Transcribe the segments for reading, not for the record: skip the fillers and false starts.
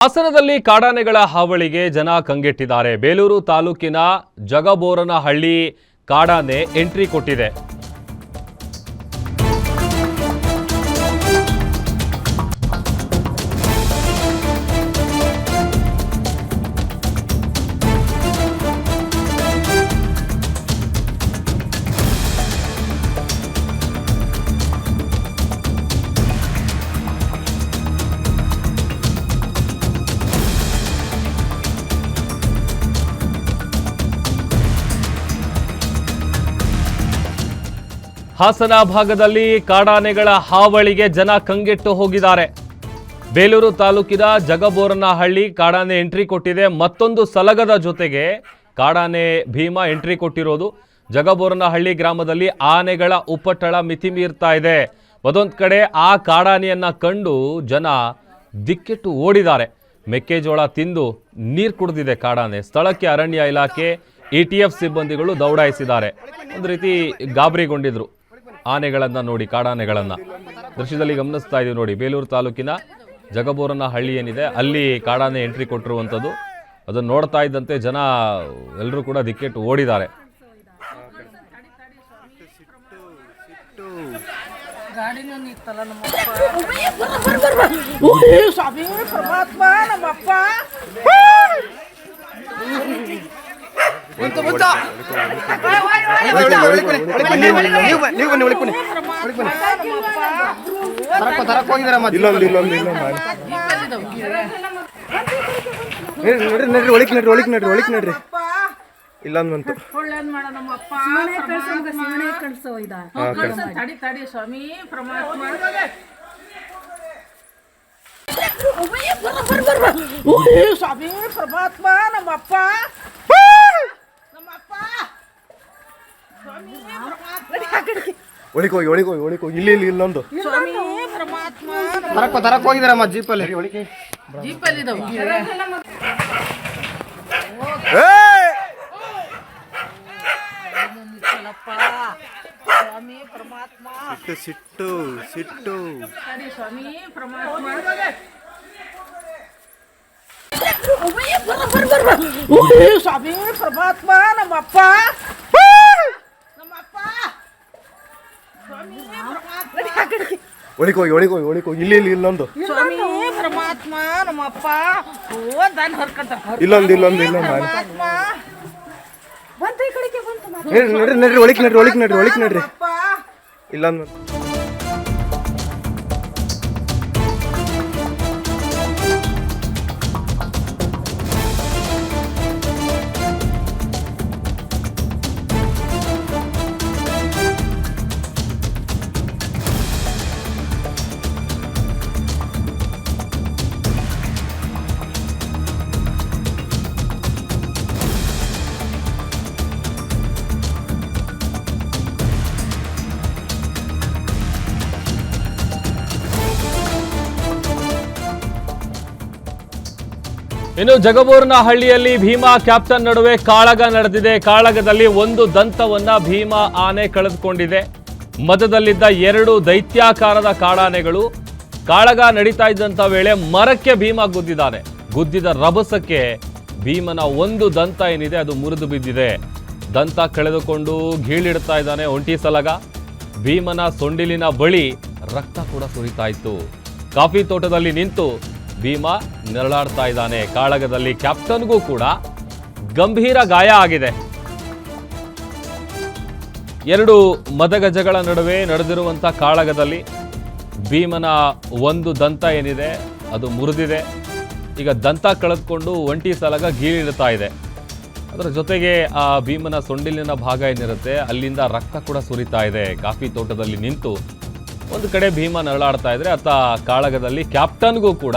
ಹಾಸನದಲ್ಲಿ ಕಾಡಾನೆಗಳ ಹಾವಳಿಗೆ ಜನ ಕಂಗೆಟ್ಟಿದ್ದಾರೆ. ಬೇಲೂರು ತಾಲೂಕಿನ ಜಗಬೋರನಹಳ್ಳಿ ಕಾಡಾನೆ ಎಂಟ್ರಿ ಕೊಟ್ಟಿದೆ. ಹಾಸನ ಭಾಗದಲ್ಲಿ ಕಾಡಾನೆಗಳ ಹಾವಳಿಗೆ ಜನ ಕಂಗೆಟ್ಟು ಹೋಗಿದ್ದಾರೆ. ಬೇಲೂರು ತಾಲೂಕಿನ ಜಗಬೋರನಹಳ್ಳಿ ಕಾಡಾನೆ ಎಂಟ್ರಿ ಕೊಟ್ಟಿದೆ. ಮತ್ತೊಂದು ಸಲಗದ ಜೊತೆಗೆ ಕಾಡಾನೆ ಭೀಮಾ ಎಂಟ್ರಿ ಕೊಟ್ಟಿರೋದು. ಜಗಬೋರನಹಳ್ಳಿ ಗ್ರಾಮದಲ್ಲಿ ಆನೆಗಳ ಉಪಟಳ ಮಿತಿ ಮೀರ್ತಾ ಇದೆ. ಮತ್ತೊಂದು ಕಡೆ ಆ ಕಾಡಾನೆಯನ್ನ ಕಂಡು ಜನ ದಿಕ್ಕೆಟ್ಟು ಓಡಿದ್ದಾರೆ. ಮೆಕ್ಕೆಜೋಳ ತಿಂದು ನೀರು ಕುಡಿದಿದೆ ಕಾಡಾನೆ. ಸ್ಥಳಕ್ಕೆ ಅರಣ್ಯ ಇಲಾಖೆ ETF ಸಿಬ್ಬಂದಿಗಳು ದೌಡಾಯಿಸಿದ್ದಾರೆ. ಒಂದು ರೀತಿ ಗಾಬರಿಗೊಂಡಿದ್ರು ಆನೆಗಳನ್ನು ನೋಡಿ, ಕಾಡಾನೆಗಳನ್ನು. ದೃಶ್ಯದಲ್ಲಿ ಗಮನಿಸ್ತಾ ಇದೀವಿ ನೋಡಿ. ಬೇಲೂರು ತಾಲೂಕಿನ ಜಗಬೋರನಹಳ್ಳಿ ಏನಿದೆ ಅಲ್ಲಿ ಕಾಡಾನೆ ಎಂಟ್ರಿ ಕೊಟ್ಟಿರುವಂಥದ್ದು. ಅದನ್ನು ನೋಡ್ತಾ ಇದ್ದಂತೆ ಜನ ಎಲ್ಲರೂ ಕೂಡ ದಿಕ್ಕೆಟ್ಟು ಓಡಿದ್ದಾರೆ. ಇಲ್ಲಂತೂ ಸ್ವಾಮಿ ಪರಮಾತ್ಮ ಸ್ವಾಮಿ ಪರಮಾತ್ಮ ನಮ್ಮಪ್ಪ ಒಳಿಕೋಗಿ ಇಲ್ಲಿ ಇಲ್ಲೊಂದು ತರಕ್ ಹೋಗಿದಾರಮ್ಮ ಜೀಪಲ್ಲಿ ಸ್ವಾಮಿ ಪರಮಾತ್ಮ ಸಿಟ್ಟು ಸ್ವಾಮಿ ಪರಮಾತ್ಮ ಸ್ವಾಮಿ ಪರಮಾತ್ಮ ನಮ್ಮಪ್ಪ ಒಳಿಕೋಗಿ ಇಲ್ಲಿ ಇಲ್ಲೊಂದು ಸ್ವಾಮಿ ಪರಮಾತ್ಮ ನಮ್ಮಪ್ಪ ದಾನ್ ಹರ್ಕಂತ ಇಲ್ಲೊಂದು ನಡ್ರಿ ಇಲ್ಲೊಂದು ಇನ್ನು ಜಗಬೋರನಹಳ್ಳಿಯಲ್ಲಿ ಭೀಮಾ ಕ್ಯಾಪ್ಟನ್ ನಡುವೆ ಕಾಳಗ ನಡೆದಿದೆ. ಕಾಳಗದಲ್ಲಿ ಒಂದು ದಂತವನ್ನ ಭೀಮಾ ಆನೆ ಕಳೆದುಕೊಂಡಿದೆ. ಮಧ್ಯದಲ್ಲಿದ್ದ 2 ದೈತ್ಯಾಕಾರದ ಕಾಡಾನೆಗಳು ಕಾಳಗ ನಡೀತಾ ಇದ್ದಂತ ವೇಳೆ ಮರಕ್ಕೆ ಭೀಮಾ ಗುದ್ದಿದ್ದಾನೆ. ಗುದ್ದಿದ ರಭಸಕ್ಕೆ ಭೀಮನ ಒಂದು ದಂತ ಏನಿದೆ ಅದು ಮುರಿದು ಬಿದ್ದಿದೆ. ದಂತ ಕಳೆದುಕೊಂಡು ಗೀಳಿಡ್ತಾ ಇದ್ದಾನೆ ಒಂಟಿ ಸಲಗ. ಭೀಮನ ಸೊಂಡಿಲಿನ ಬಳಿ ರಕ್ತ ಕೂಡ ಸುರಿತಾ ಇತ್ತು. ಕಾಫಿ ತೋಟದಲ್ಲಿ ನಿಂತು ಭೀಮಾ ನೆರಳಾಡ್ತಾ ಇದ್ದಾನೆ. ಕಾಳಗದಲ್ಲಿ ಕ್ಯಾಪ್ಟನ್ಗೂ ಕೂಡ ಗಂಭೀರ ಗಾಯ ಆಗಿದೆ. 2 ಮದಗಜಗಳ ನಡುವೆ ನಡೆದಿರುವಂಥ ಕಾಳಗದಲ್ಲಿ ಭೀಮನ ಒಂದು ದಂತ ಏನಿದೆ ಅದು ಮುರಿದಿದೆ. ಈಗ ದಂತ ಕಳೆದುಕೊಂಡು ಒಂಟಿ ಸಲಗ ಗೀಳಿಡ್ತಾ ಇದೆ. ಅದರ ಜೊತೆಗೆ ಆ ಭೀಮನ ಸೊಂಡಿಲಿನ ಭಾಗ ಏನಿರುತ್ತೆ ಅಲ್ಲಿಂದ ರಕ್ತ ಕೂಡ ಸುರಿತಾ ಇದೆ. ಕಾಫಿ ತೋಟದಲ್ಲಿ ನಿಂತು ಒಂದು ಕಡೆ ಭೀಮಾ ನೆರಳಾಡ್ತಾ ಇದ್ರೆ ಅತ್ತ ಕಾಳಗದಲ್ಲಿ ಕ್ಯಾಪ್ಟನ್ಗೂ ಕೂಡ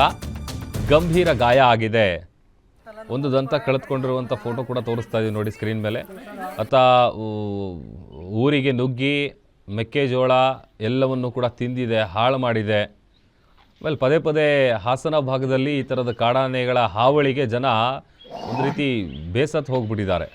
ಗಂಭೀರ ಗಾಯ ಆಗಿದೆ. ಒಂದು ದಂತ ಕಳೆದುಕೊಂಡಿರುವಂಥ ಫೋಟೋ ಕೂಡ ತೋರಿಸ್ತಾ ಇದೀವಿ ನೋಡಿ ಸ್ಕ್ರೀನ್ ಮೇಲೆ. ಅತ್ತ ಊರಿಗೆ ನುಗ್ಗಿ ಮೆಕ್ಕೆಜೋಳ ಎಲ್ಲವನ್ನು ಕೂಡ ತಿಂದಿದೆ, ಹಾಳು ಮಾಡಿದೆ. ಆಮೇಲೆ ಪದೇ ಪದೇ ಹಾಸನ ಭಾಗದಲ್ಲಿ ಈ ಥರದ ಕಾಡಾನೆಗಳ ಹಾವಳಿಗೆ ಜನ ಒಂದು ರೀತಿ ಬೇಸತ್ತು ಹೋಗ್ಬಿಟ್ಟಿದ್ದಾರೆ.